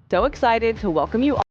So excited to welcome you all.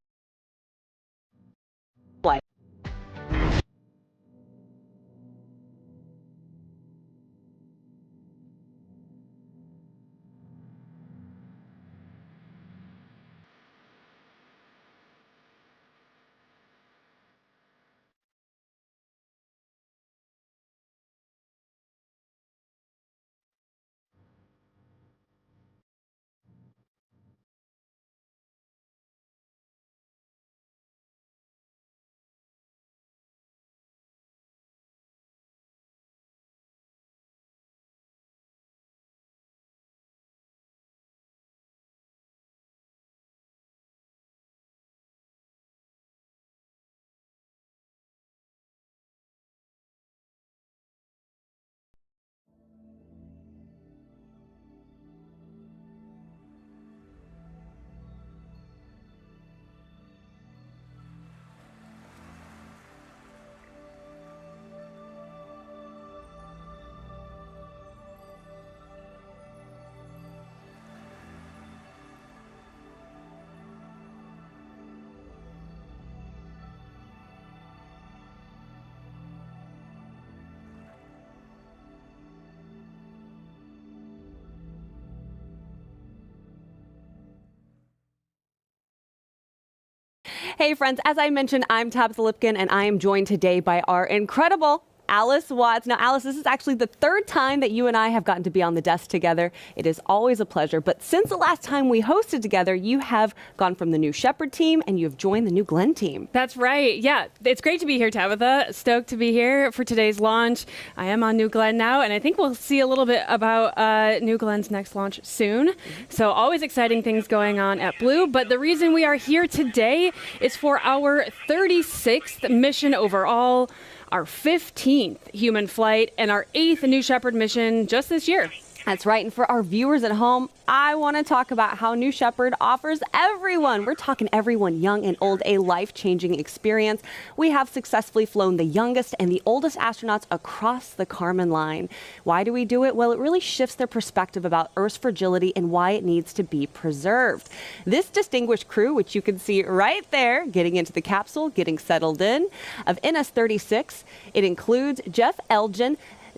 Hey friends, as I mentioned, I'm Tabitha Lipkin and I am joined today by our incredible Alice Watts. Now, Alice, this is actually the third time that you and I have gotten to be on the desk together. It is always a pleasure. But since the last time we hosted together, you have gone from the new Shepard team and you have joined the new Glenn team. That's right. Yeah, it's great to be here, Tabitha. Stoked to be here for today's launch. I am on New Glenn now, and I think we'll see a little bit about New Glenn's next launch soon. So always exciting things going on at Blue. But the reason we are here today is for our 36th mission overall, our 15th human flight, and our 8th New Shepard mission just this year. That's right. And for our viewers at home, I want to talk about how New Shepard offers everyone, we're talking everyone young and old, a life-changing experience. We have successfully flown the youngest and the oldest astronauts across the Kármán line. Why do we do it? Well, it really shifts their perspective about Earth's fragility and why it needs to be preserved. This distinguished crew, which you can see right there, getting into the capsule, getting settled in, of NS-36, it includes Jeff Elgin,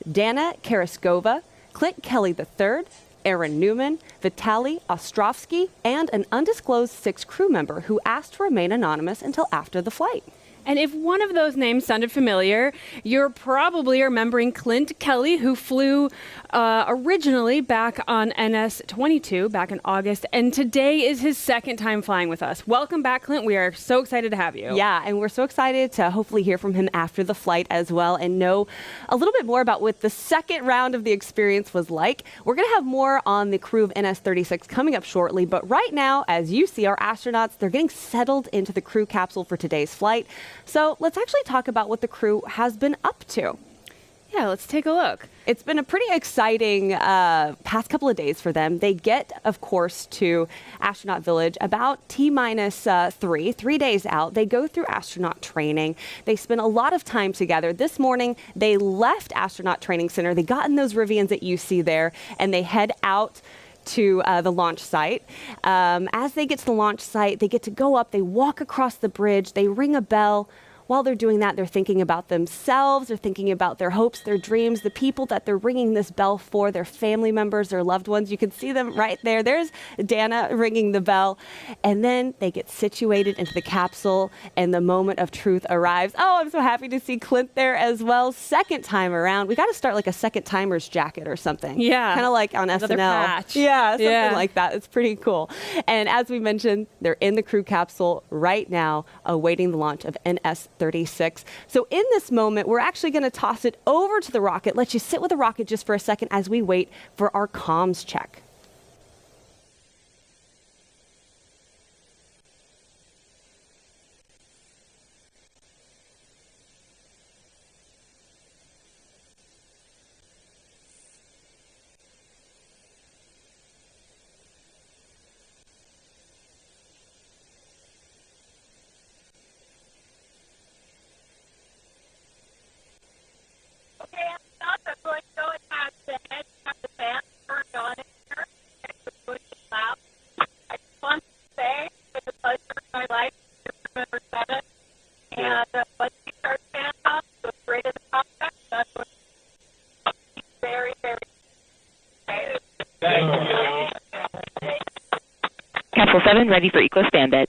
Danna Karagussova, Clint Kelly III, Newman, Vitalii Ostrovsky, and an undisclosed 6th crew member who asked to remain anonymous until after the flight. And if one of those names sounded familiar, you're probably remembering Clint Kelly, who flew originally back on NS-22 back in August, and today is his second time flying with us. Welcome back, Clint. We are so excited to have you. Yeah, and we're so excited to hopefully hear from him after the flight as well and know a little bit more about what the second round of the experience was like. We're going to have more on the crew of NS-36 coming up shortly, but right now, as you see, our astronauts, they're getting settled into the crew capsule for today's flight. So let's actually talk about what the crew has been up to. Yeah, let's take a look. It's been a pretty exciting past couple of days for them. They get, of course, to Astronaut Village about T-3 days out. They go through astronaut training. They spend a lot of time together. This morning, they left Astronaut Training Center. They got in those Rivians that you see there, and they head out to the launch site. As they get to the launch site, they get to go up, they walk across the bridge, they ring a bell. While they're doing that, they're thinking about themselves, they're thinking about their hopes, their dreams, the people that they're ringing this bell for, their family members, their loved ones. You can see them right there. There's Danna ringing the bell. And then they get situated into the capsule and the moment of truth arrives. Oh, I'm so happy to see Clint there as well. Second time around. We got to start like a second timer's jacket or something. Yeah. Kind of like on Another SNL. patch. Yeah, something like that. It's pretty cool. And as we mentioned, they're in the crew capsule right now, awaiting the launch of NS-36. So in this moment, we're actually going to toss it over to the rocket, let you sit with the rocket just for a second as we wait for our comms check. Okay, I'm going to go and have the head of the fan turned on in here. Capsule 7 ready for eco standby.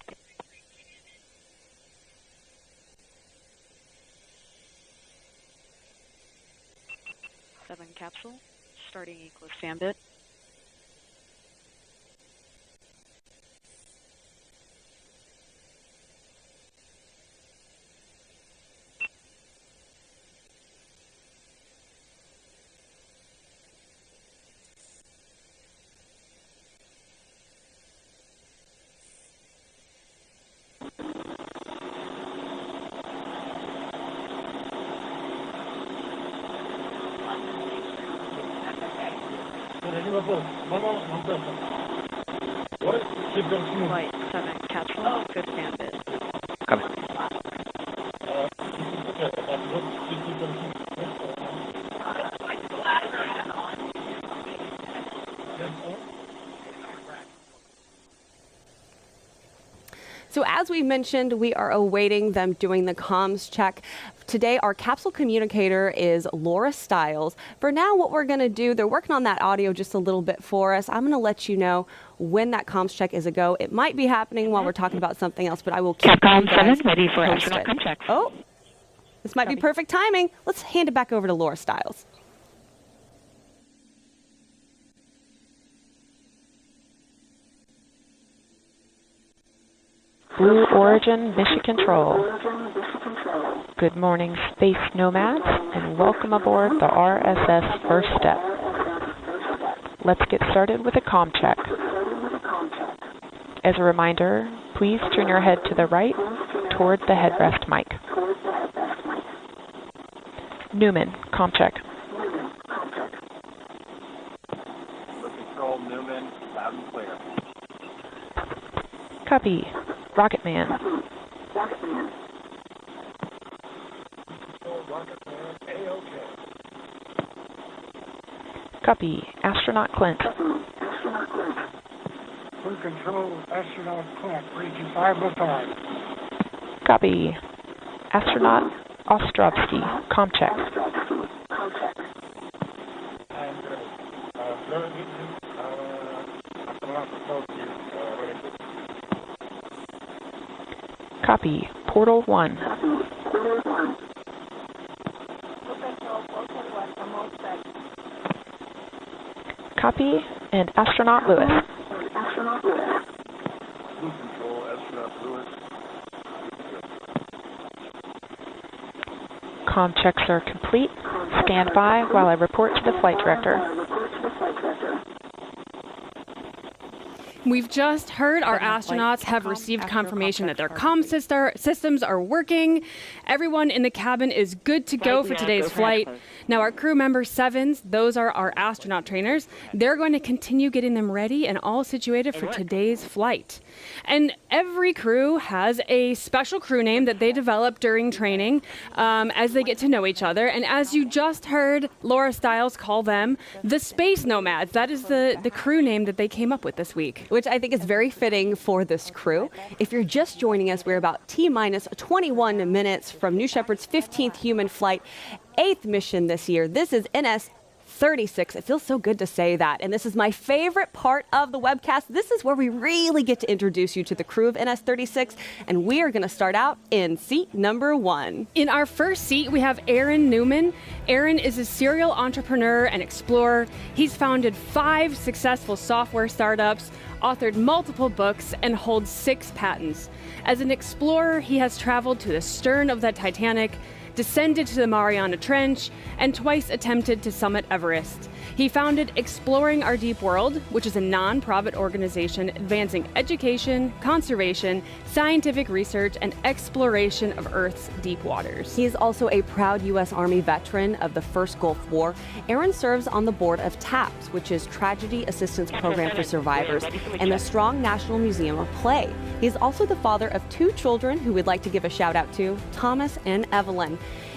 Capsule, starting eco standby. Flight 7 Capsule, good standby. Copy. So as we mentioned, we are awaiting them doing the comms check. Today, our capsule communicator is Laura Stiles. For now, what we're going to do, they're working on that audio just a little bit for us. I'm going to let you know when that comms check is a go. It might be happening while we're talking about something else, but I will keep Capcom you guys 7 ready for posted. astronaut com check. Oh, this might be perfect timing. Let's hand it back over to Laura Stiles. Blue Origin Mission Control. Good morning, Space Nomads, and welcome aboard the RSS First Step. Let's get started with a comm check. As a reminder, please turn your head to the right toward the headrest mic. Newman, comm check. Control Newman, loud and clear. Copy. Rocket Man. Copy. Astronaut Clint. Full control, Astronaut Clint, reaching 505. Copy. Astronaut Ostrovsky, comm check. Copy. Portal 1. Copy. And Astronaut Lewis. Blue Control, Astronaut Lewis. Comm checks are complete. Stand by while I report to the flight director. We've just heard our astronauts have received confirmation that their comm systems are working. Everyone in the cabin is good to go for today's flight. Now, our crew member 7s, those are our astronaut trainers. They're going to continue getting them ready and all situated for today's flight. And every crew has a special crew name that they develop during training as they get to know each other. And as you just heard Laura Stiles call them, the Space Nomads. That is the crew name that they came up with this week. Which I think is very fitting for this crew. If you're just joining us, we're about T-minus 21 minutes from New Shepard's 15th human flight, 8th mission this year. This is NS-36. It feels so good to say that. And this is my favorite part of the webcast. This is where we really get to introduce you to the crew of NS-36. And we are going to start out in seat number 1. In our first seat, we have Aaron Newman. Aaron is a serial entrepreneur and explorer. He's founded 5 successful software startups, authored multiple books, and holds 6 patents. As an explorer, he has traveled to the stern of the Titanic, descended to the Mariana Trench, and twice attempted to summit Everest. He founded Exploring Our Deep World, which is a non-profit organization advancing education, conservation, scientific research, and exploration of Earth's deep waters. He is also a proud U.S. Army veteran of the First Gulf War. Aaron serves on the board of TAPS, which is Tragedy Assistance Program for Survivors, and the Strong National Museum of Play. He is also the father of 2 children who we'd like to give a shout out to, Thomas and Evelyn.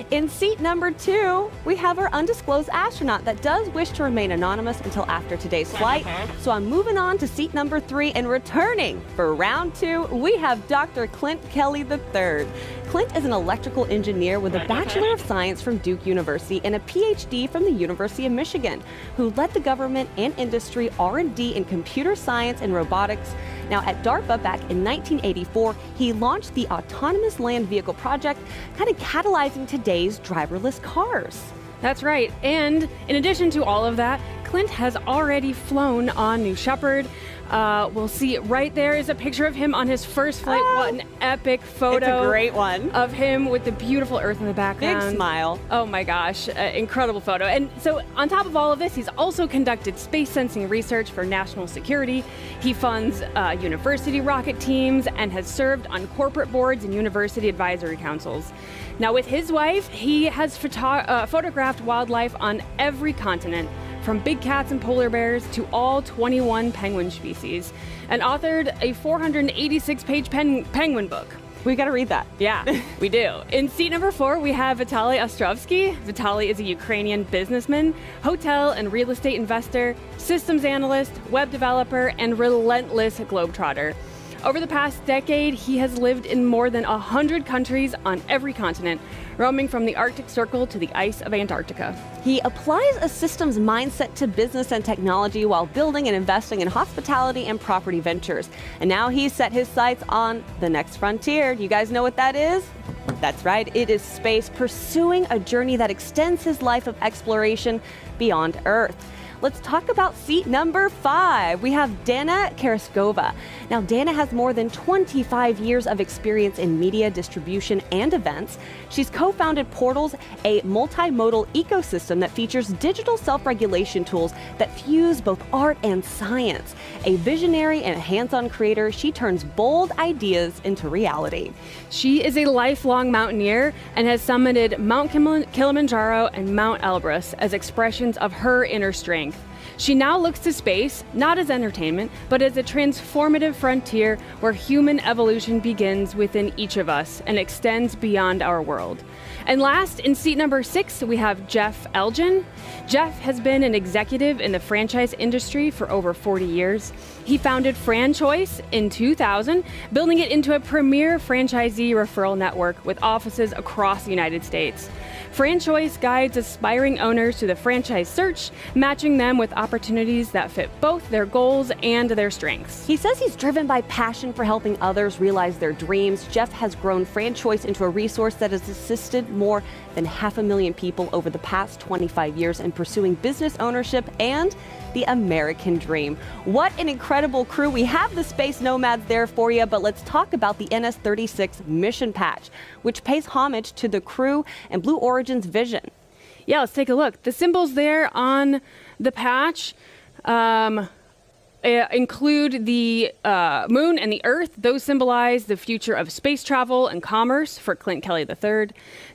In seat number 2, we have our undisclosed astronaut that does wish to remain anonymous until after today's flight. So I'm moving on to seat number 3, and returning for round 2, we have Dr. Clint Kelly III. Clint is an electrical engineer with a Bachelor of Science from Duke University and a PhD from the University of Michigan, who led the government and industry R&D in computer science and robotics. Now, at DARPA back in 1984, he launched the Autonomous Land Vehicle Project, kind of catalyzing today's driverless cars. That's right. And in addition to all of that, Clint has already flown on New Shepard. We'll see right there is a picture of him on his first flight. What an epic photo. It's a great one. Of him with the beautiful Earth in the background. Big smile. Oh my gosh, incredible photo. And so on top of all of this, he's also conducted space sensing research for national security. He funds university rocket teams and has served on corporate boards and university advisory councils. Now with his wife, he has photographed wildlife on every continent, from big cats and polar bears to all 21 penguin species, and authored a 486-page penguin book. We got to read that. Yeah, we do. In seat number 4, we have Vitalii Ostrovsky. Vitalii is a Ukrainian businessman, hotel and real estate investor, systems analyst, web developer, and relentless globetrotter. Over the past decade, he has lived in more than 100 countries on every continent, roaming from the Arctic Circle to the ice of Antarctica. He applies a systems mindset to business and technology while building and investing in hospitality and property ventures. And now he's set his sights on the next frontier. Do you guys know what that is? That's right, it is space, pursuing a journey that extends his life of exploration beyond Earth. Let's talk about seat number 5. We have Danna Karagussova. Now, Danna has more than 25 years of experience in media distribution and events. She's co-founded Portals, a multimodal ecosystem that features digital self-regulation tools that fuse both art and science. A visionary and a hands-on creator, she turns bold ideas into reality. She is a lifelong mountaineer and has summited Mount Kilimanjaro and Mount Elbrus as expressions of her inner strength. She now looks to space, not as entertainment, but as a transformative frontier where human evolution begins within each of us and extends beyond our world. And last, in seat number 6, we have Jeff Elgin. Jeff has been an executive in the franchise industry for over 40 years. He founded FranChoice in 2000, building it into a premier franchisee referral network with offices across the United States. FranChoice guides aspiring owners through the franchise search, matching them with opportunities that fit both their goals and their strengths. He says he's driven by passion for helping others realize their dreams. Jeff has grown FranChoice into a resource that has assisted more than 500,000 people over the past 25 years in pursuing business ownership and the American dream. What an incredible crew. We have the Space Nomads there for you, but let's talk about the NS-36 mission patch, which pays homage to the crew and Blue Origin's vision. Yeah, let's take a look. The symbols there on the patch include the moon and the Earth. Those symbolize the future of space travel and commerce for Clint Kelly III.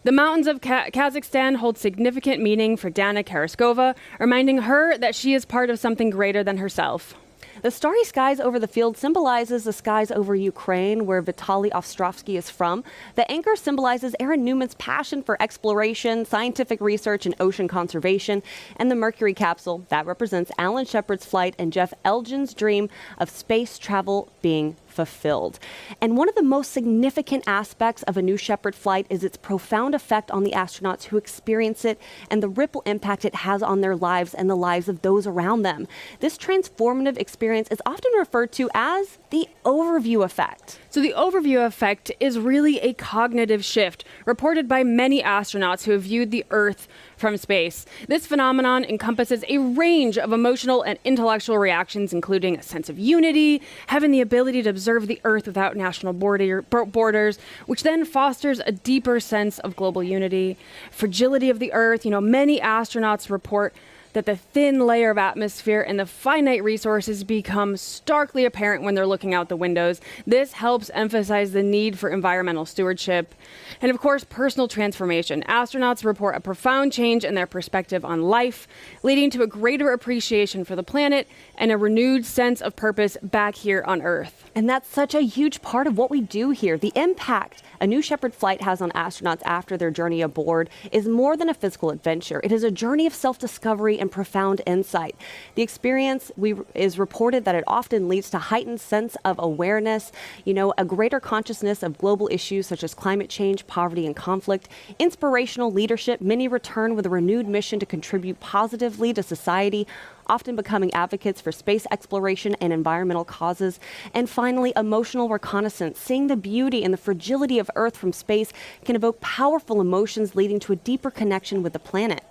The mountains of Kazakhstan hold significant meaning for Danna Karagussova, reminding her that she is part of something greater than herself. The starry skies over the field symbolizes the skies over Ukraine, where Vitalii Ostrovsky is from. The anchor symbolizes Aaron Newman's passion for exploration, scientific research, and ocean conservation. And the Mercury capsule, that represents Alan Shepard's flight and Jeff Elgin's dream of space travel being fulfilled. And one of the most significant aspects of a New Shepard flight is its profound effect on the astronauts who experience it and the ripple impact it has on their lives and the lives of those around them. This transformative experience is often referred to as the overview effect. So the overview effect is really a cognitive shift reported by many astronauts who have viewed the Earth from space. This phenomenon encompasses a range of emotional and intellectual reactions, including a sense of unity, having the ability to observe the Earth without national borders, which then fosters a deeper sense of global unity, fragility of the Earth. Many astronauts report that the thin layer of atmosphere and the finite resources become starkly apparent when they're looking out the windows. This helps emphasize the need for environmental stewardship. And of course, personal transformation. Astronauts report a profound change in their perspective on life, leading to a greater appreciation for the planet and a renewed sense of purpose back here on Earth. And that's such a huge part of what we do here. The impact a New Shepard flight has on astronauts after their journey aboard is more than a physical adventure. It is a journey of self-discovery and profound insight. The experience is reported that it often leads to heightened sense of awareness, a greater consciousness of global issues such as climate change, poverty, and conflict, inspirational leadership. Many return with a renewed mission to contribute positively to society, often becoming advocates for space exploration and environmental causes. And finally, emotional reconnaissance. Seeing the beauty and the fragility of Earth from space can evoke powerful emotions, leading to a deeper connection with the planet.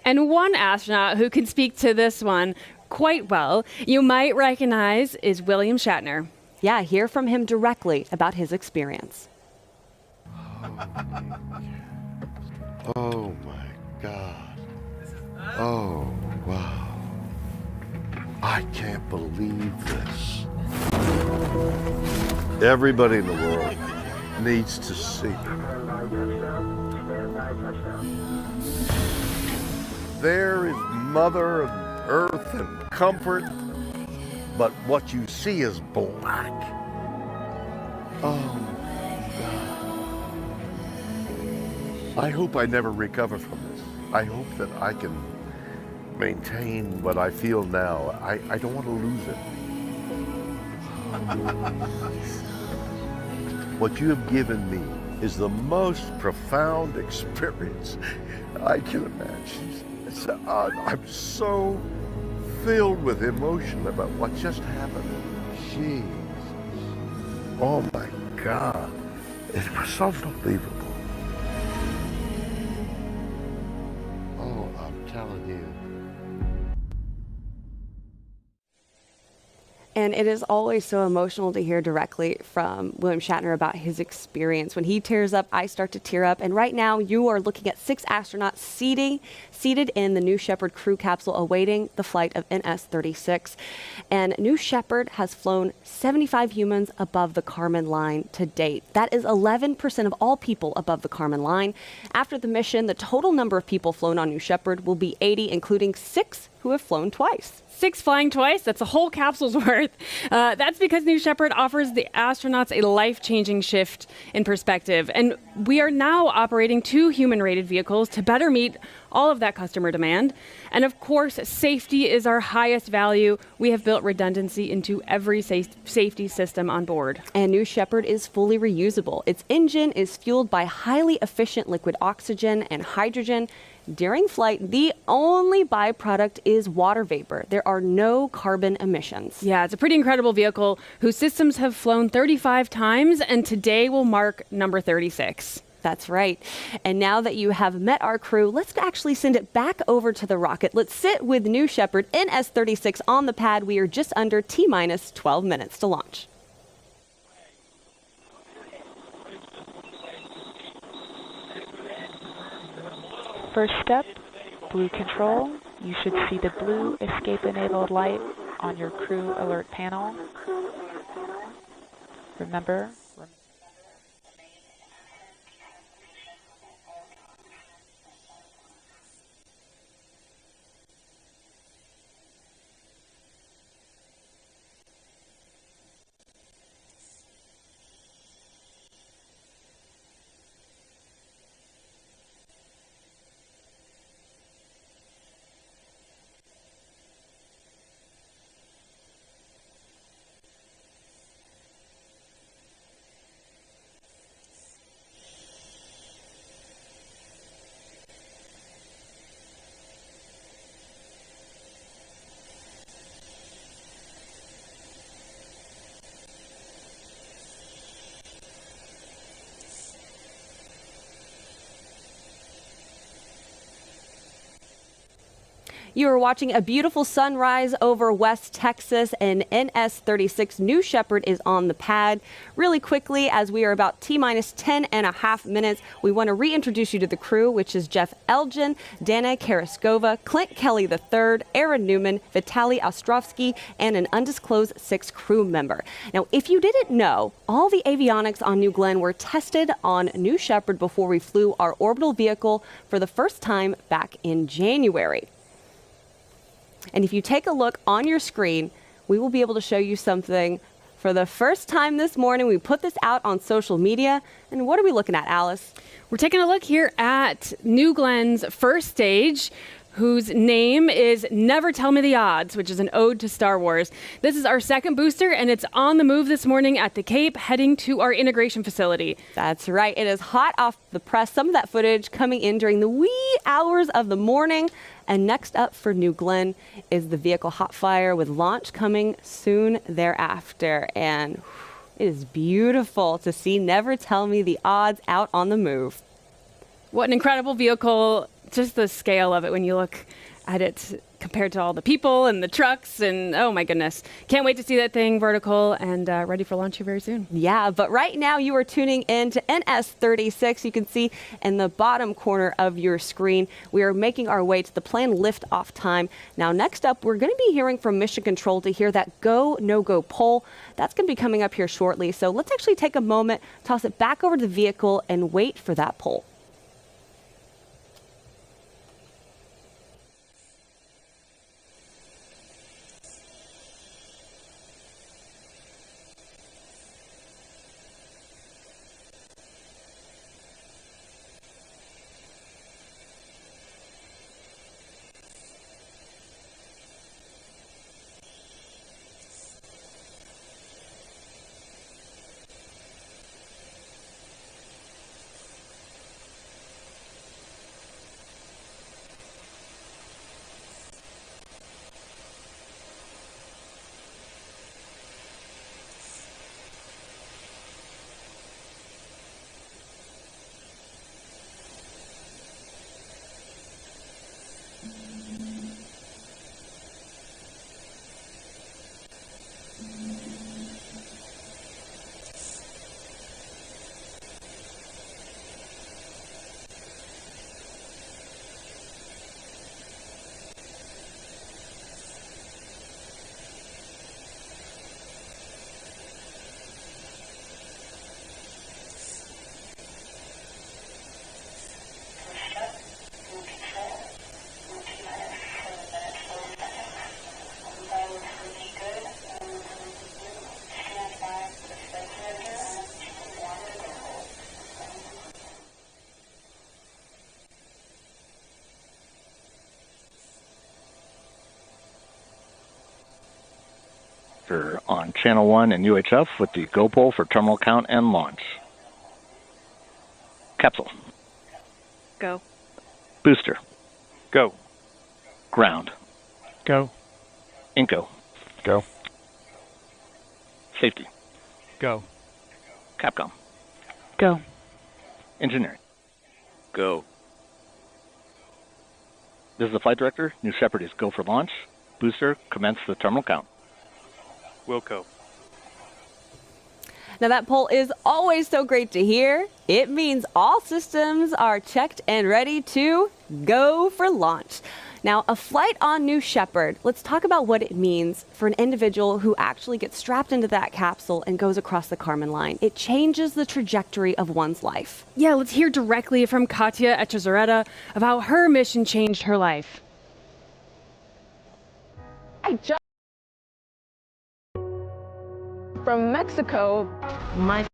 And one astronaut who can speak to this one quite well, you might recognize, is William Shatner. Yeah, hear from him directly about his experience. Oh my God. Oh, wow. I can't believe this. Everybody in the world needs to see. There is Mother Earth and comfort, but what you see is black. Oh God. I hope I never recover from this. I hope that I can maintain what I feel now. I don't want to lose it. What you have given me is the most profound experience I can imagine. I'm so filled with emotion about what just happened. Jesus. Oh my God. It was unbelievable. Oh, I'm telling you. And it is always so emotional to hear directly from William Shatner about his experience. When he tears up, I start to tear up. And right now, you are looking at 6 astronauts seated in the New Shepard crew capsule awaiting the flight of NS-36. And New Shepard has flown 75 humans above the Kármán line to date. That is 11% of all people above the Kármán line. After the mission, the total number of people flown on New Shepard will be 80, including 6 who have flown twice. 6 flying twice, that's a whole capsule's worth. That's because New Shepard offers the astronauts a life-changing shift in perspective. And we are now operating 2 human-rated vehicles to better meet all of that customer demand. And of course, safety is our highest value. We have built redundancy into every safety system on board. And New Shepard is fully reusable. Its engine is fueled by highly efficient liquid oxygen and hydrogen. During flight, the only byproduct is water vapor. There are no carbon emissions. Yeah, it's a pretty incredible vehicle whose systems have flown 35 times and today will mark number 36. That's right. And now that you have met our crew, let's actually send it back over to the rocket. Let's sit with New Shepard NS-36 on the pad. We are just under T-minus 12 minutes to launch. First step, blue control. You should see the blue escape-enabled light on your crew alert panel. Remember, You are watching a beautiful sunrise over West Texas, and NS-36 New Shepard is on the pad. Really quickly, as we are about T-minus 10 and a half minutes, we want to reintroduce you to the crew, which is Jeff Elgin, Danna Karagussova, Clint Kelly III, Aaron Newman, Vitalii Ostrovsky, and an undisclosed 6th crew member. Now, if you didn't know, all the avionics on New Glenn were tested on New Shepard before we flew our orbital vehicle for the first time back in January. And if you take a look on your screen, we will be able to show you something for the first time this morning. We put this out on social media. And what are we looking at, Alice? We're taking a look here at New Glenn's first stage, whose name is Never Tell Me the Odds, which is an ode to Star Wars. This is our second booster, and it's on the move this morning at the Cape, heading to our integration facility. That's right. It is hot off the press. Some of that footage coming in during the wee hours of the morning. And next up for New Glenn is the vehicle hot fire, with launch coming soon thereafter. And it is beautiful to see Never Tell Me the Odds out on the move. What an incredible vehicle. Just the scale of it when you look at it compared to all the people and the trucks, and oh my goodness. Can't wait to see that thing vertical and ready for launch here very soon. Yeah, but right now you are tuning in to NS-36. You can see in the bottom corner of your screen, we are making our way to the planned liftoff time. Now, next up, we're going to be hearing from Mission Control to hear that go, no-go poll. That's going to be coming up here shortly. So let's actually take a moment, toss it back over to the vehicle, and wait for that poll. On Channel 1 and UHF with the go pole for terminal count and launch. Capsule. Go. Booster. Go. Ground. Go. Inco. Go. Safety. Go. Capcom. Go. Engineering. Go. This is the flight director. New Shepard is go for launch. Booster, commence the terminal count. Wilco. Now, that poll is always so great to hear. It means all systems are checked and ready to go for launch. Now, a flight on New Shepard, let's talk about what it means for an individual who actually gets strapped into that capsule and goes across the Kármán line. It changes the trajectory of one's life. Yeah, let's hear directly from Katya Echezarreta of how her mission changed her life. I just from Mexico, my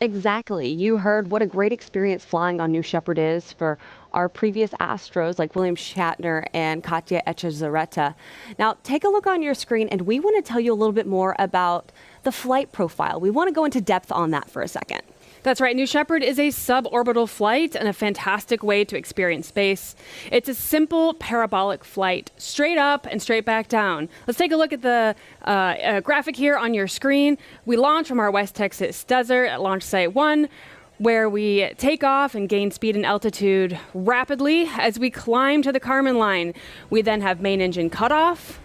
Exactly. You heard what a great experience flying on New Shepard is for our previous Astros like William Shatner and Katya Echezarreta. Now, take a look on your screen, and we want to tell you a little bit more about the flight profile. We want to go into depth on that for a second. That's right. New Shepard is a suborbital flight and a fantastic way to experience space. It's a simple parabolic flight, straight up and straight back down. Let's take a look at the graphic here on your screen. We launch from our West Texas desert at Launch Site 1, where we take off and gain speed and altitude rapidly as we climb to the Kármán line. We then have main engine cutoff,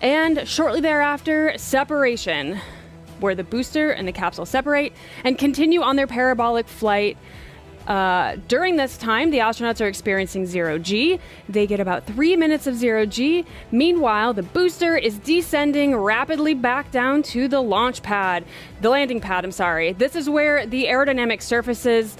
and shortly thereafter, separation, where the booster and the capsule separate and continue on their parabolic flight. During this time, the astronauts are experiencing zero-G. They get about 3 minutes of zero-G. Meanwhile, the booster is descending rapidly back down to the launch pad, the landing pad, I'm sorry. This is where the aerodynamic surfaces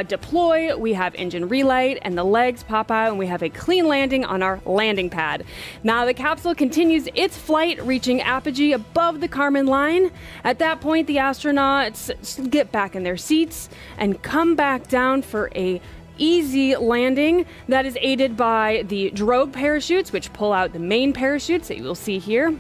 deploy. We have engine relight and the legs pop out, and we have a clean landing on our landing pad. Now the capsule continues its flight, reaching apogee above the Kármán line. At that point, the astronauts get back in their seats and come back down for a easy landing that is aided by the drogue parachutes, which pull out the main parachutes that you will see here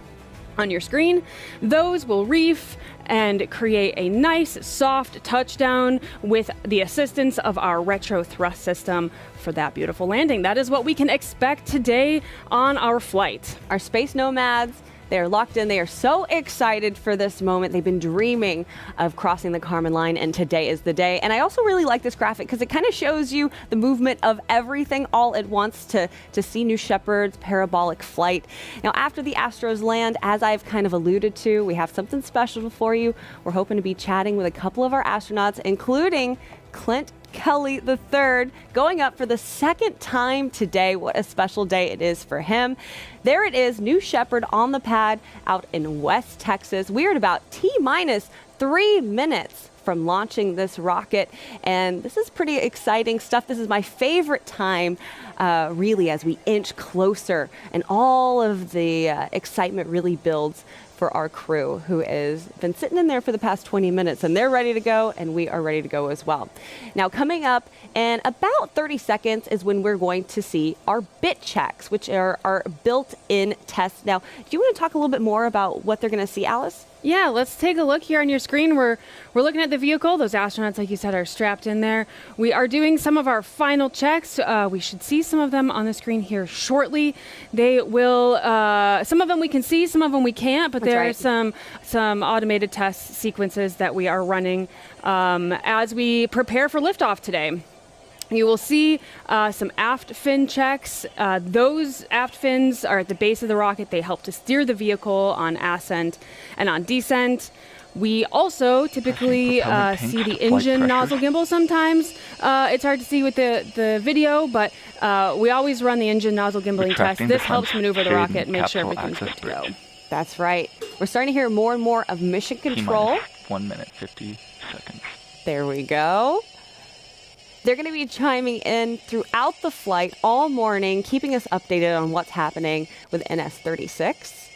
on your screen. Those will reef and create a nice soft touchdown with the assistance of our retro thrust system for that beautiful landing. That is what we can expect today on our flight. Our space nomads, they're locked in. They are so excited for this moment. They've been dreaming of crossing the Kármán line, and today is the day. And I also really like this graphic because it kind of shows you the movement of everything all at once to see New Shepard's parabolic flight. Now, after the Astros land, as I've kind of alluded to, we have something special for you. We're hoping to be chatting with a couple of our astronauts, including Clint Kelly III, going up for the second time today. What a special day it is for him. There it is, New Shepard on the pad out in West Texas. We're at about T-minus 3 minutes from launching this rocket, and this is pretty exciting stuff. This is my favorite time, really, as we inch closer, and all of the excitement really builds for our crew, who has been sitting in there for the past 20 minutes, and they're ready to go, and we are ready to go as well. Now, coming up in about 30 seconds is when we're going to see our bit checks, which are our built-in tests. Now, do you want to talk a little bit more about what they're going to see, Alice? Yeah, let's take a look here on your screen. We're looking at the vehicle. Those astronauts, like you said, are strapped in there. We are doing some of our final checks. We should see some of them on the screen here shortly. They will, some of them we can see, some of them we can't, but there are some automated test sequences that we are running as we prepare for liftoff today. You will see some aft fin checks. Those aft fins are at the base of the rocket. They help to steer the vehicle on ascent and on descent. We also typically see the engine nozzle gimbal sometimes. It's hard to see with the video, but we always run the engine nozzle gimbaling test. This helps maneuver the rocket and make sure everything's good to go. That's right. We're starting to hear more and more of mission control. 1 minute, 50 seconds. There we go. They're going to be chiming in throughout the flight all morning, keeping us updated on what's happening with NS-36.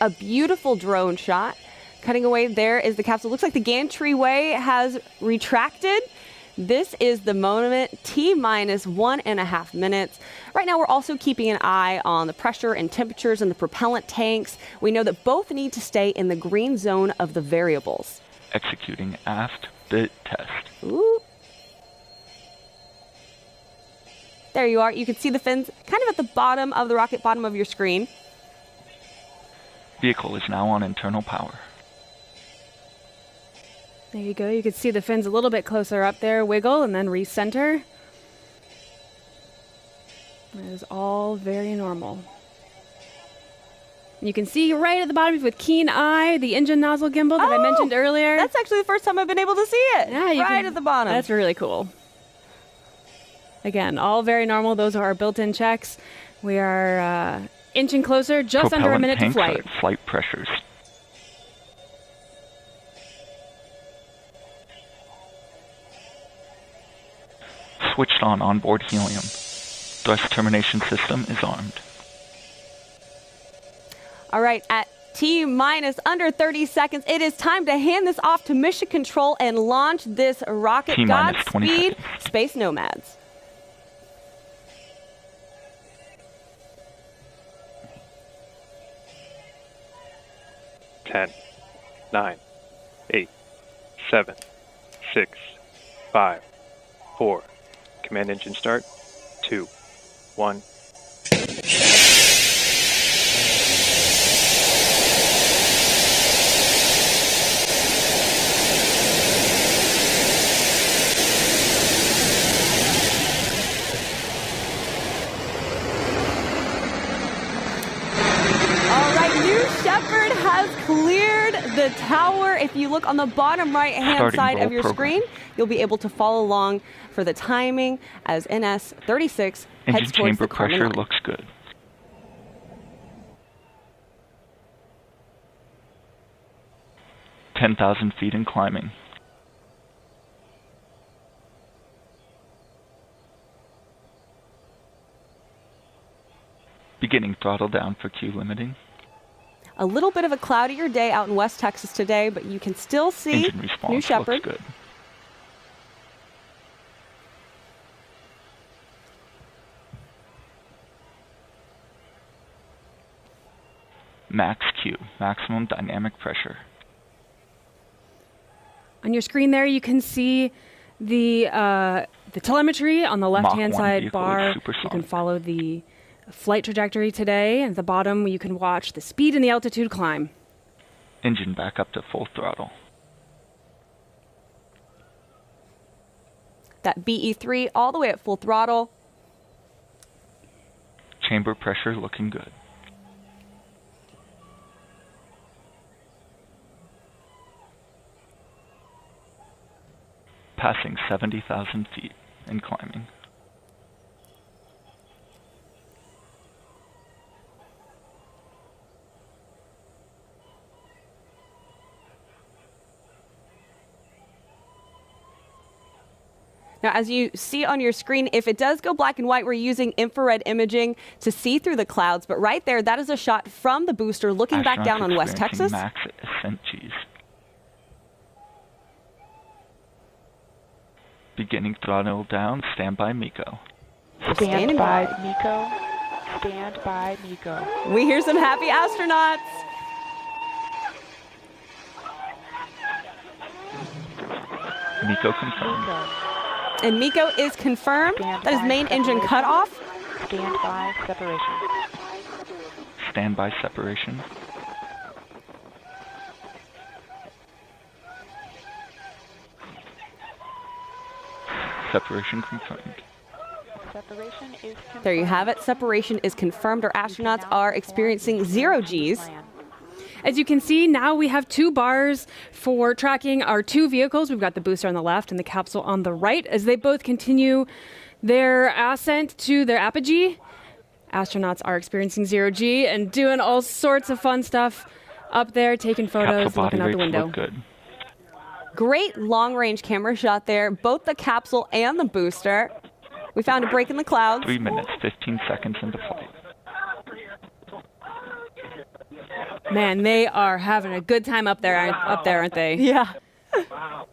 A beautiful drone shot. Cutting away there is the capsule. Looks like the gantry-way has retracted. This is the moment, T-minus 1.5 minutes. Right now, we're also keeping an eye on the pressure and temperatures in the propellant tanks. We know that both need to stay in the green zone of the variables. Executing aft bit test. Ooh. There you are. You can see the fins kind of at the bottom of the rocket, bottom of your screen. Vehicle is now on internal power. There you go. You can see the fins a little bit closer up there, wiggle and then recenter. That is all very normal. You can see right at the bottom with keen eye the engine nozzle gimbal that I mentioned earlier. That's actually the first time I've been able to see it. Yeah, right at the bottom. That's really cool. Again, all very normal. Those are our built-in checks. We are inching closer, just under a minute to flight. Flight pressures. Switched on onboard helium. Thrust termination system is armed. All right, at T-minus under 30 seconds. It is time to hand this off to Mission Control and launch this rocket. T-minus 20 Godspeed, seconds. Space Nomads. 10, 9, 8, 7, 6, 5, 4. Command engine start. 2, 1. Shepard has cleared the tower. If you look on the bottom right-hand side of your screen, you'll be able to follow along for the timing as NS-36 heads towards the Kármán line. Looks good. "10,000 feet and climbing. Beginning throttle down for Q limiting. A little bit of a cloudier day out in West Texas today, but you can still see Engine response New Shepard. looks good. Max Q, maximum dynamic pressure. On your screen there, you can see the telemetry on the left-hand side bar. You can follow the flight trajectory today. At the bottom, you can watch the speed and the altitude climb. Engine back up to full throttle. That BE3 all the way at full throttle. Chamber pressure looking good. Passing 70,000 feet and climbing. Now, as you see on your screen, if it does go black and white, we're using infrared imaging to see through the clouds. But right there, that is a shot from the booster looking back down on West Texas. Max Ascent G's. Beginning throttle down, stand by MECO. Stand by MECO. Stand by MECO. We hear some happy astronauts. MECO confirmed. And MECO is confirmed. That is main engine cutoff. Stand by separation. Stand by separation. Separation confirmed. Separation is confirmed. There you have it. Separation is confirmed. Our astronauts are experiencing 0 Gs. As you can see, now we have 2 bars for tracking our 2 vehicles. We've got the booster on the left and the capsule on the right as they both continue their ascent to their apogee. Astronauts are experiencing 0 G and doing all sorts of fun stuff up there, taking photos, looking out the window. Look good. Great long-range camera shot there, both the capsule and the booster. We found a break in the clouds. 3 minutes, 15 seconds into flight. Man, they are having a good time up there, aren't they? Yeah. Wow.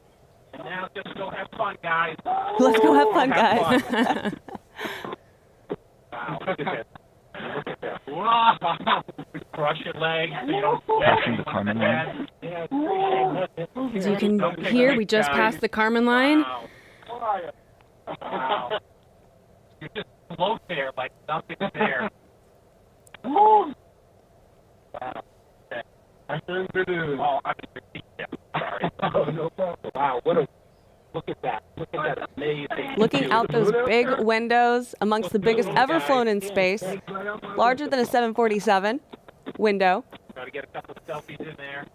And now just go have fun, guys. Let's go have fun, guys. Wow, look at that. Look at that. Wow. Crush your legs. Passing the Kármán line. As you can hear, we just passed the Kármán line. Wow. You just float there like nothing's there. Wow. Okay. Oh, sorry. Oh, no problem. Wow, look at that. Look at that amazing. Looking out those big windows, amongst the biggest ever flown in space, larger than a 747 window. Try to get a couple of selfies in there.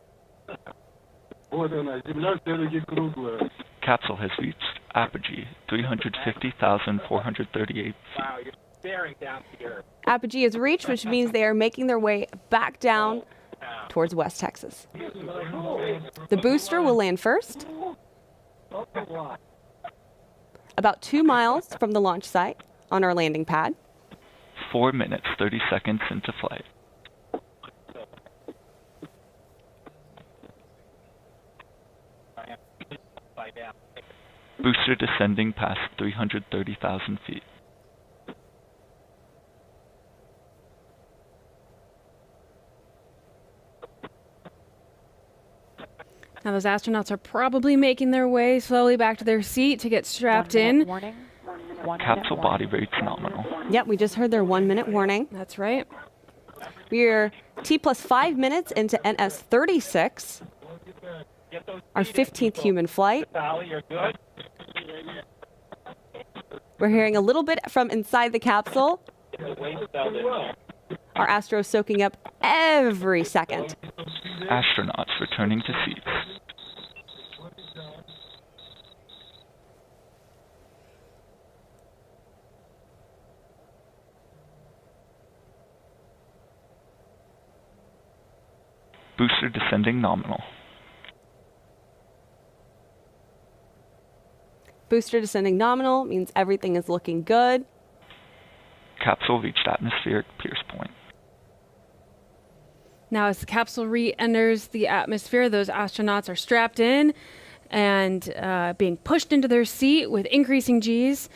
Capsule has reached apogee, 350,438 feet. Wow, you're staring down to the Earth. Apogee is reached, which means they are making their way back down towards West Texas. The booster will land first, about 2 miles from the launch site on our landing pad. 4 minutes, 30 seconds into flight. Booster descending past 330,000 feet. Now those astronauts are probably making their way slowly back to their seat to get strapped in. Warning. Capsule body rate's nominal. Yep, we just heard their 1-minute warning. That's right. We're T plus 5 minutes into NS-36, our 15th human flight. We're hearing a little bit from inside the capsule. Our Astro soaking up every second. Astronauts returning to seats. Booster descending nominal. Booster descending nominal means everything is looking good. Capsule reached atmospheric pierce point. Now as the capsule re-enters the atmosphere, those astronauts are strapped in and being pushed into their seat with increasing Gs,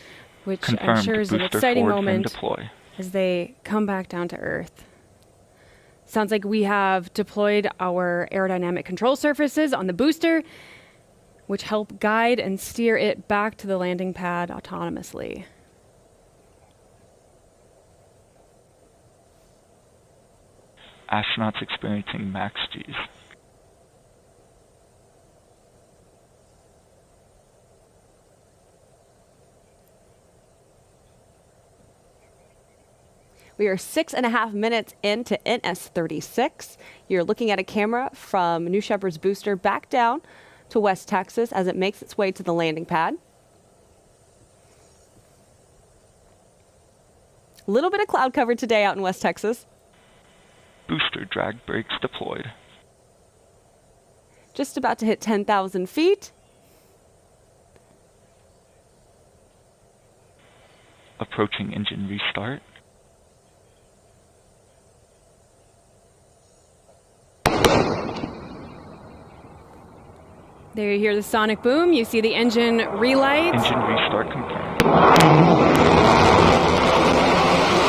which Confirmed. I'm sure is an Booster exciting forward fin moment deploy. as they come back down to Earth. Sounds like we have deployed our aerodynamic control surfaces on the booster, which help guide and steer it back to the landing pad autonomously. Astronauts experiencing max Gs. We are 6.5 minutes into NS-36. You're looking at a camera from New Shepard's booster back down to West Texas as it makes its way to the landing pad. A little bit of cloud cover today out in West Texas. Booster drag brakes deployed. Just about to hit 10,000 feet. Approaching engine restart. There you hear the sonic boom. You see the engine relight. Engine restart confirmed.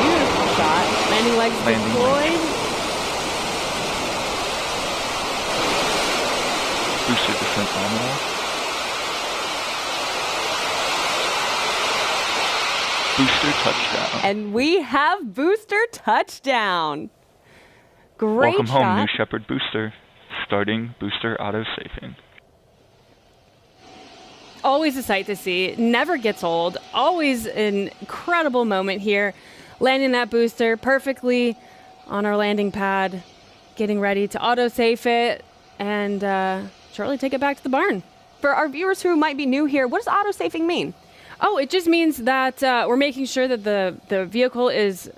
Beautiful shot. Landing legs deployed. Booster descent nominal. Booster touchdown. And we have booster touchdown. Great Welcome shot. home, New Shepard booster. Starting booster auto-safing. Always a sight to see. Never gets old. Always an incredible moment here. Landing that booster perfectly on our landing pad. Getting ready to auto-safe it and shortly take it back to the barn. For our viewers who might be new here, what does auto-safing mean? Oh, it just means that we're making sure that the vehicle is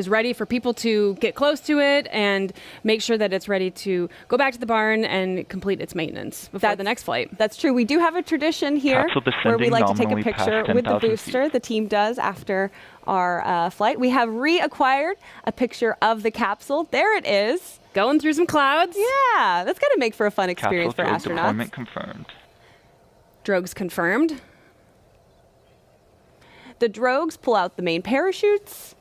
ready for people to get close to it and make sure that it's ready to go back to the barn and complete its maintenance before the next flight. That's true. We do have a tradition here where we like to take a picture with the booster. The team does after our flight. We have reacquired a picture of the capsule. There it is. Going through some clouds. Yeah, that's going to make for a fun experience for Capsule astronauts. deployment confirmed. Drogues confirmed. The drogues pull out the main parachutes.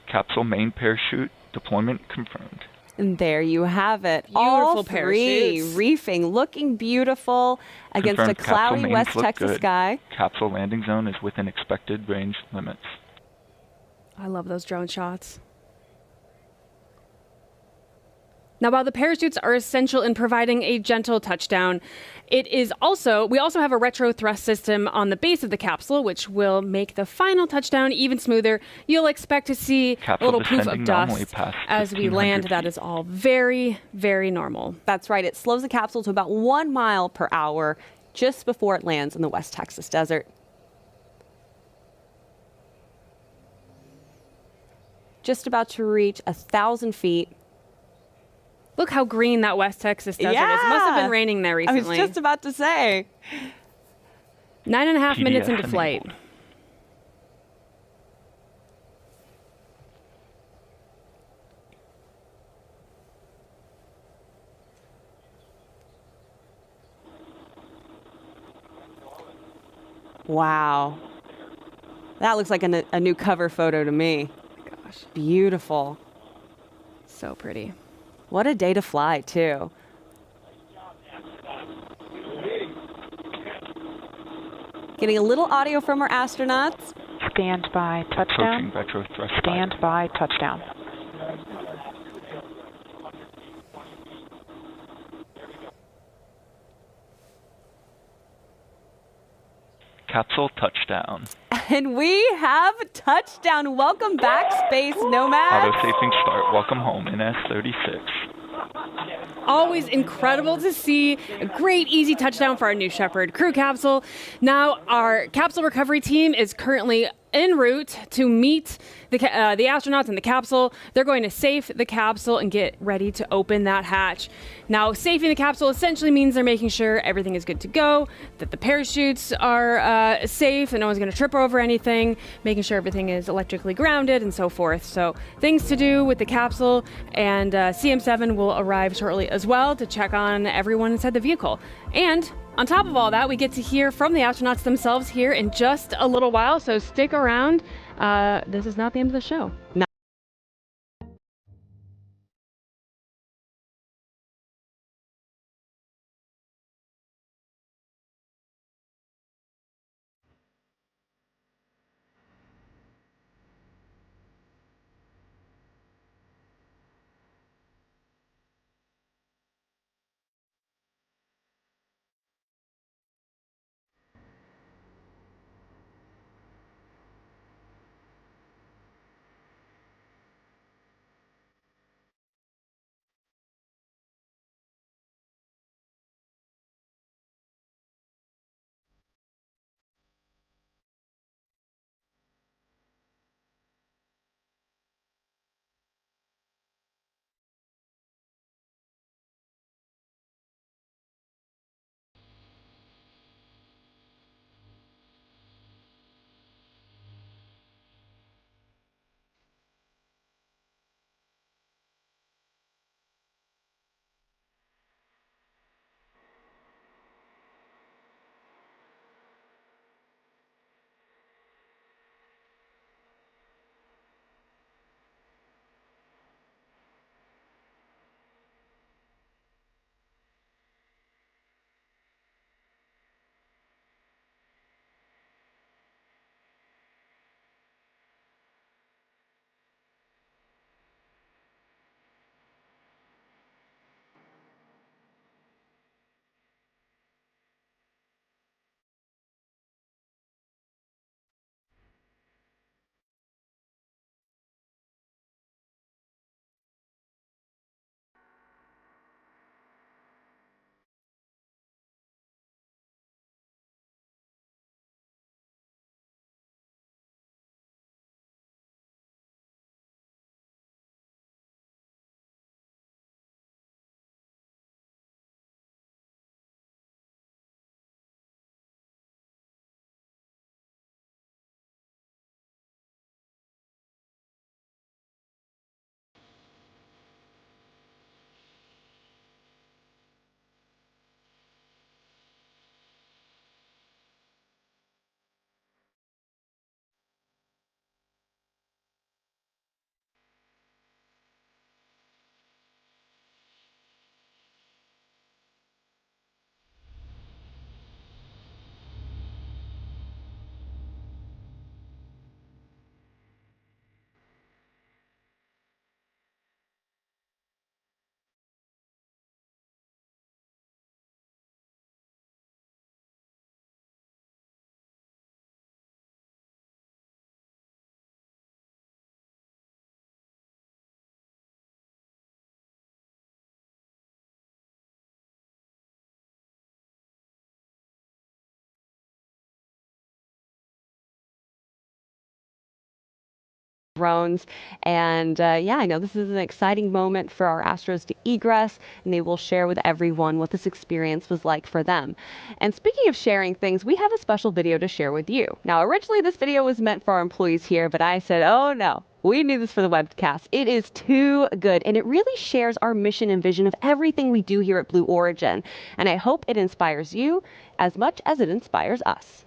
Capsule main parachute deployment confirmed. And there you have it. Beautiful All three parachutes. reefing, looking beautiful against Confirmed a cloudy capsule West mains look Texas good. sky. Capsule landing zone is within expected range limits. I love those drone shots. Now, while the parachutes are essential in providing a gentle touchdown, we also have a retro thrust system on the base of the capsule, which will make the final touchdown even smoother. You'll expect to see a little poof of dust as we land. That is all very, very normal. That's right. It slows the capsule to about 1 mile per hour just before it lands in the West Texas desert. Just about to reach 1,000 feet. Look how green that West Texas desert is. It must have been raining there recently. I was just about to say. 9.5 minutes PDF into flight. enabled. Wow. That looks like a new cover photo to me. Gosh, Beautiful. so pretty. What a day to fly, too. Getting a little audio from our astronauts. Stand by, touchdown. Approaching retro thrust Stand by, touchdown. Capsule touchdown. And we have touchdown. Welcome back, Space Nomads. Auto-safing start. Welcome home, NS-36. Always incredible to see a great, easy touchdown for our new Shepard crew capsule. Now, our capsule recovery team is currently en route to meet the astronauts in the capsule. They're going to safe the capsule and get ready to open that hatch. Now, safing the capsule essentially means they're making sure everything is good to go, that the parachutes are safe, and no one's going to trip over anything, making sure everything is electrically grounded, and so forth. So, things to do with the capsule, and CM7 will arrive shortly as well to check on everyone inside the vehicle. And on top of all that, we get to hear from the astronauts themselves here in just a little while, so stick around. This is not the end of the show. drones. And yeah, I know this is an exciting moment for our Astros to egress, and they will share with everyone what this experience was like for them. And speaking of sharing things, we have a special video to share with you. Now, originally this video was meant for our employees here, but I said, oh no, we need this for the webcast. It is too good, and it really shares our mission and vision of everything we do here at Blue Origin. And I hope it inspires you as much as it inspires us.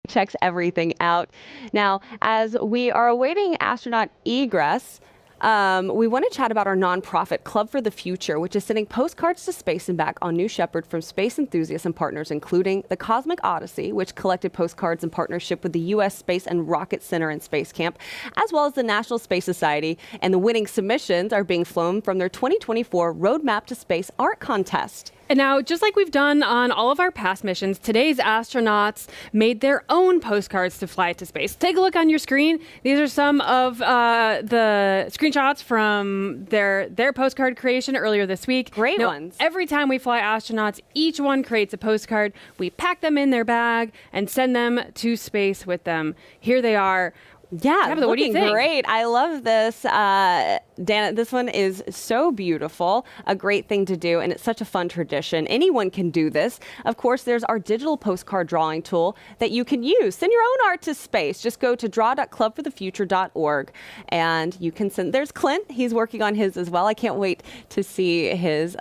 Checks everything out. Now, as we are awaiting astronaut egress, we want to chat about our nonprofit Club for the Future, which is sending postcards to space and back on New Shepard from space enthusiasts and partners, including the Cosmic Odyssey, which collected postcards in partnership with the U.S. Space and Rocket Center and Space Camp, as well as the National Space Society. And the winning submissions are being flown from their 2024 Roadmap to Space art contest. And now, just like we've done on all of our past missions, today's astronauts made their own postcards to fly to space. Take a look on your screen. These are some of the screenshots from their postcard creation earlier this week. Great ones. Every time we fly astronauts, each one creates a postcard. We pack them in their bag and send them to space with them. Here they are. Yeah, Tabitha, what do you think? Great. I love this. Danna, this one is so beautiful, a great thing to do, and it's such a fun tradition. Anyone can do this. Of course, there's our digital postcard drawing tool that you can use. Send your own art to space. Just go to draw.clubforthefuture.org, and you can send. There's Clint. He's working on his as well. I can't wait to see his.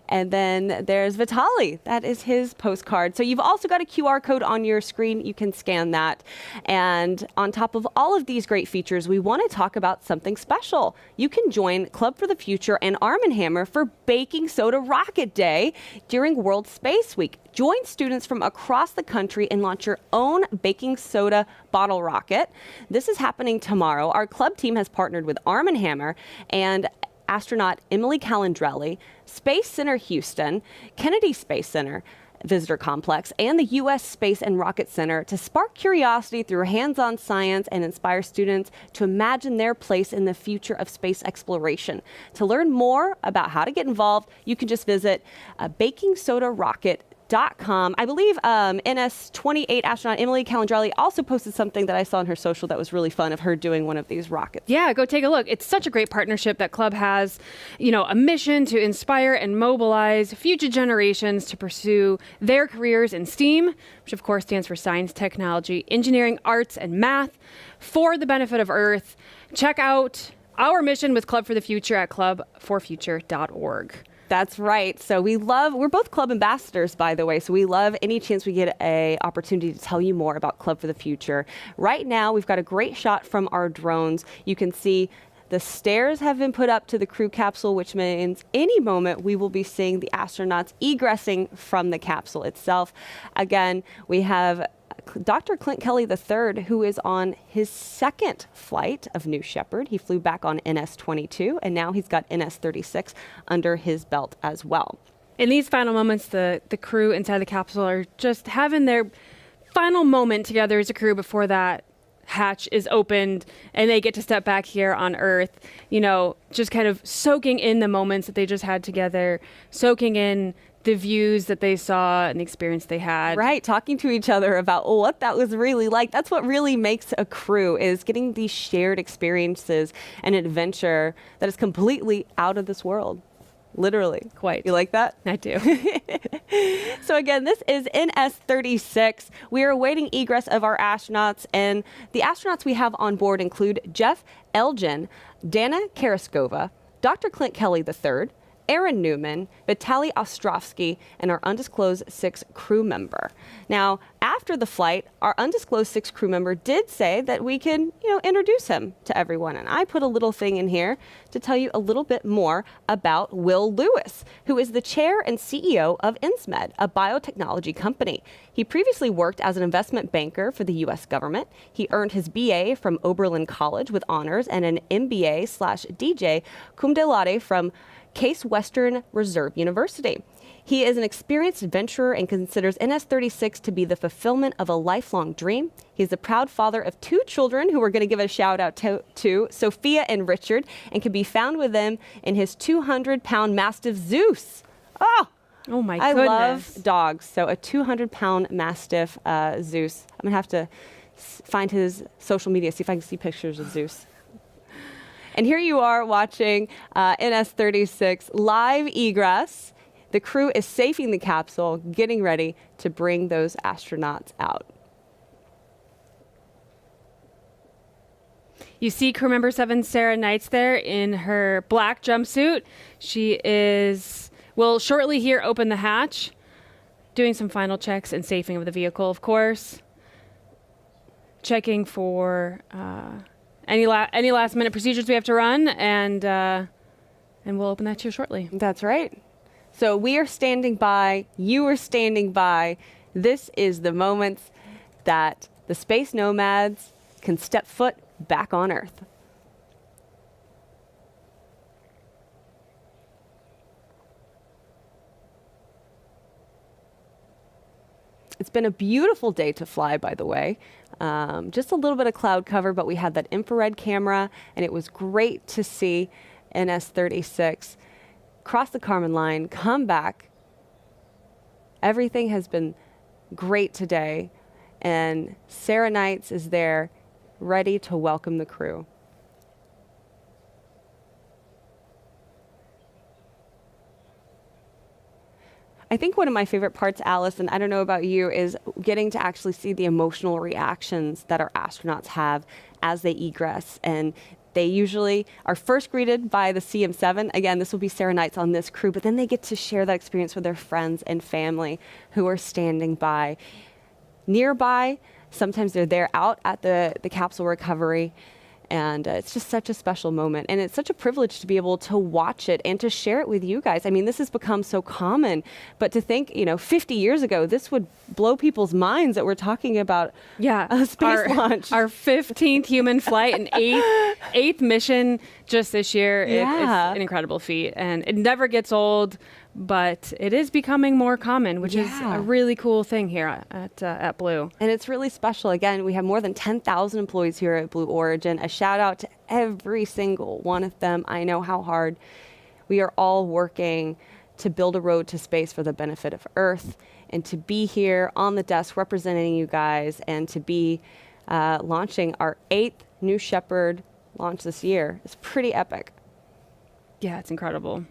And then there's Vitalii. That is his postcard. So you've also got a QR code on your screen. You can scan that. And on top of all of these great features, we want to talk about something special. You can join Club for the Future and Arm & Hammer for Baking Soda Rocket Day during World Space Week. Join students from across the country and launch your own baking soda bottle rocket. This is happening tomorrow. Our club team has partnered with Arm & Hammer and astronaut Emily Calandrelli, Space Center Houston, Kennedy Space Center Visitor Complex, and the U.S. Space and Rocket Center to spark curiosity through hands-on science and inspire students to imagine their place in the future of space exploration. To learn more about how to get involved, you can just visit bakingsodarocket.com. I believe NS-28 astronaut Emily Calandrelli also posted something that I saw on her social that was really fun of her doing one of these rockets. Yeah, go take a look. It's such a great partnership that Club has, a mission to inspire and mobilize future generations to pursue their careers in STEAM, which of course stands for science, technology, engineering, arts, and math, for the benefit of Earth. Check out our mission with Club for the Future at clubforfuture.org. That's right. So we're both club ambassadors, by the way, so we love any chance we get a opportunity to tell you more about Club for the Future. Right now, we've got a great shot from our drones. You can see the stairs have been put up to the crew capsule, which means any moment we will be seeing the astronauts egressing from the capsule itself. Again, we have Dr. Clint Kelly III, who is on his second flight of New Shepard. He flew back on NS-22, and now he's got NS-36 under his belt as well. In these final moments, the crew inside the capsule are just having their final moment together as a crew before that hatch is opened and they get to step back here on Earth, you know, just kind of soaking in the moments that they just had together, soaking in the views that they saw and the experience they had. Right, talking to each other about what that was really like. That's what really makes a crew, is getting these shared experiences and adventure that is completely out of this world. Literally. Quite. You like that? I do. So again, this is NS-36. We are awaiting egress of our astronauts, and the astronauts we have on board include Jeff Elgin, Danna Karagussova, Dr. Clint Kelly III, Aaron Newman, Vitalii Ostrovsky, and our undisclosed 6 crew member. Now, after the flight, our undisclosed 6 crew member did say that we can, introduce him to everyone. And I put a little thing in here to tell you a little bit more about Will Lewis, who is the chair and CEO of INSMED, a biotechnology company. He previously worked as an investment banker for the U.S. government. He earned his BA from Oberlin College with honors and an MBA/DJ cum laude from Case Western Reserve University. He is an experienced adventurer and considers NS-36 to be the fulfillment of a lifelong dream. He's the proud father of 2 children who we're going to give a shout out to, Sophia and Richard, and can be found with them in his 200-pound Mastiff Zeus. Oh my I goodness. love dogs. So a 200-pound Mastiff Zeus. I'm going to have to find his social media, see if I can see pictures of Zeus. And here you are watching NS-36 live egress. The crew is safing the capsule, getting ready to bring those astronauts out. You see crew member 7, Sarah Knights, there in her black jumpsuit. She will shortly here open the hatch, doing some final checks and safing of the vehicle, of course. Checking for any last minute procedures we have to run, and we'll open that to you shortly. That's right. So we are standing by, you are standing by. This is the moment that the space nomads can step foot back on Earth. It's been a beautiful day to fly, by the way. Just a little bit of cloud cover, but we had that infrared camera, and it was great to see NS-36 cross the Kármán line, come back. Everything has been great today, and Sarah Knights is there, ready to welcome the crew. I think one of my favorite parts, Alice, and I don't know about you, is getting to actually see the emotional reactions that our astronauts have as they egress. And they usually are first greeted by the CM7. Again, this will be Sarah Knights on this crew, but then they get to share that experience with their friends and family who are standing by. Nearby, sometimes they're there out at the capsule recovery. And it's just such a special moment. And it's such a privilege to be able to watch it and to share it with you guys. I mean, this has become so common. But to think, 50 years ago, this would blow people's minds that we're talking about a space launch. Our 15th human flight and eighth mission just this year. It's an incredible feat. And it never gets old, but it is becoming more common, which is a really cool thing here at Blue. And it's really special. Again, we have more than 10,000 employees here at Blue Origin. A shout out to every single one of them. I know how hard we are all working to build a road to space for the benefit of Earth, and to be here on the desk representing you guys, and to be launching our 8th New Shepard launch this year. It's pretty epic. Yeah, it's incredible.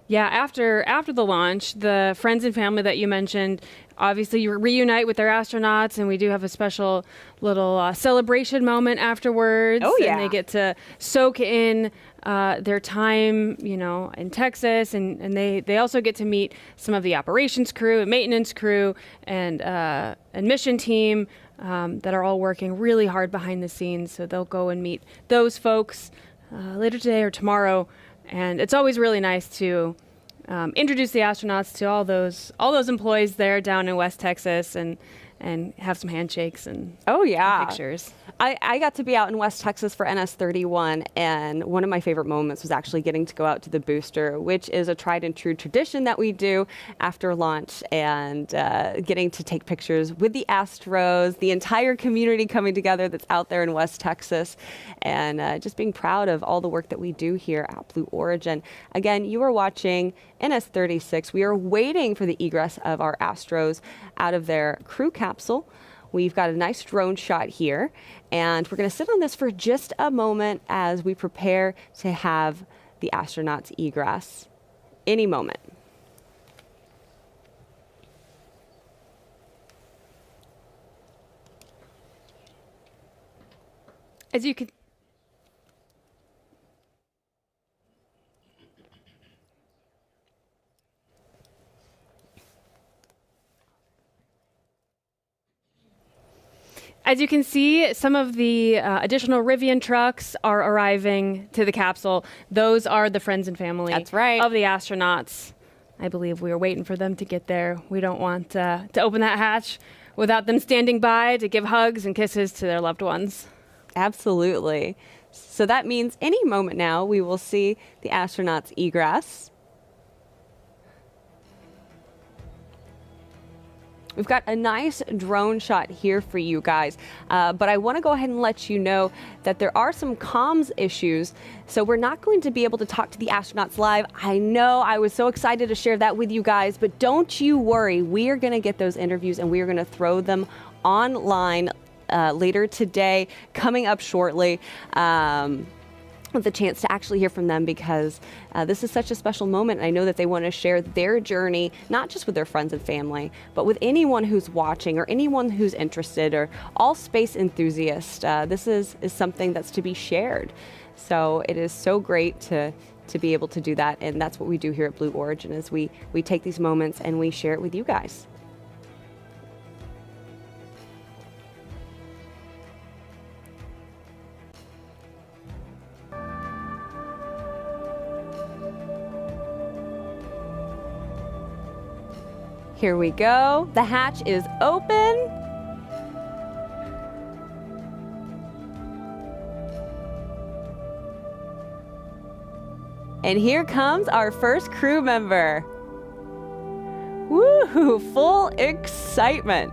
Yeah, after the launch, the friends and family that you mentioned, obviously you reunite with their astronauts, and we do have a special little celebration moment afterwards. Oh, yeah. And they get to soak in their time, in Texas, and they also get to meet some of the operations crew and maintenance crew and mission team that are all working really hard behind the scenes. So they'll go and meet those folks later today or tomorrow. And it's always really nice to introduce the astronauts to all those employees there down in West Texas, and have some handshakes and pictures. I got to be out in West Texas for NS-31, and one of my favorite moments was actually getting to go out to the booster, which is a tried and true tradition that we do after launch, and getting to take pictures with the Astros, the entire community coming together that's out there in West Texas, and just being proud of all the work that we do here at Blue Origin. Again, you are watching NS-36. We are waiting for the egress of our Astros out of their crew capsule. We've got a nice drone shot here, and we're going to sit on this for just a moment as we prepare to have the astronauts egress any moment. As you can As you can see, some of the additional Rivian trucks are arriving to the capsule. Those are the friends and family That's right. of the astronauts. I believe we are waiting for them to get there. We don't want to open that hatch without them standing by to give hugs and kisses to their loved ones. Absolutely. So that means any moment now we will see the astronauts egress. We've got a nice drone shot here for you guys, but I want to go ahead and let you know that there are some comms issues, so we're not going to be able to talk to the astronauts live. I know I was so excited to share that with you guys, but don't you worry. We are going to get those interviews and we are going to throw them online later today, coming up shortly. With the chance to actually hear from them, because this is such a special moment. And I know that they want to share their journey, not just with their friends and family, but with anyone who's watching or anyone who's interested, or all space enthusiasts. This is something that's to be shared. So it is so great to be able to do that. And that's what we do here at Blue Origin, is we take these moments and we share it with you guys. Here we go. The hatch is open. And here comes our first crew member. Woo, full excitement.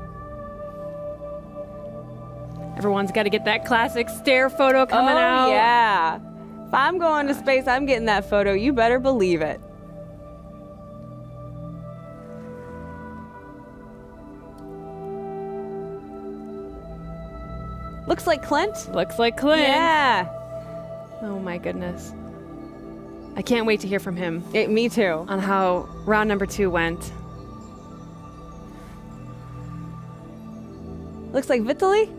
Everyone's got to get that classic stare photo coming out. Oh, yeah. If I'm going to space, I'm getting that photo. You better believe it. Looks like Clint. Looks like Clint. Yeah. Oh my goodness. I can't wait to hear from him. Me too. On how round number 2 went. Looks like Vitalii.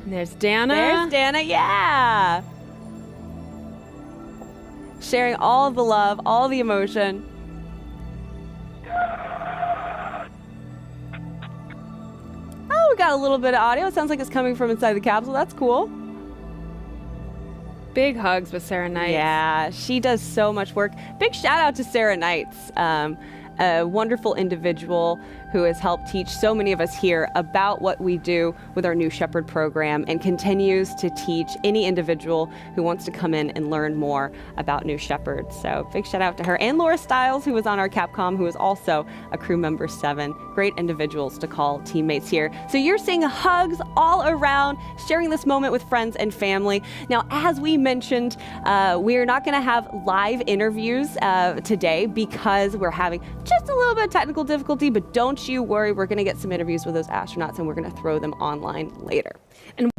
And there's Danna. There's Danna, yeah. Sharing all the love, all the emotion. Oh, we got a little bit of audio. It sounds like it's coming from inside the capsule. That's cool. Big hugs with Sarah Knights. Yeah, she does so much work. Big shout out to Sarah Knights, a wonderful individual who has helped teach so many of us here about what we do with our new Shepard program, and continues to teach any individual who wants to come in and learn more about New Shepard. So big shout out to her, and Laura Stiles, who was on our Capcom, who is also a crew member 7. Great individuals to call teammates here. So you're seeing hugs all around, sharing this moment with friends and family. Now, as we mentioned, we're not going to have live interviews today because we're having just a little bit of technical difficulty, but don't you worry, we're going to get some interviews with those astronauts and we're going to throw them online later. And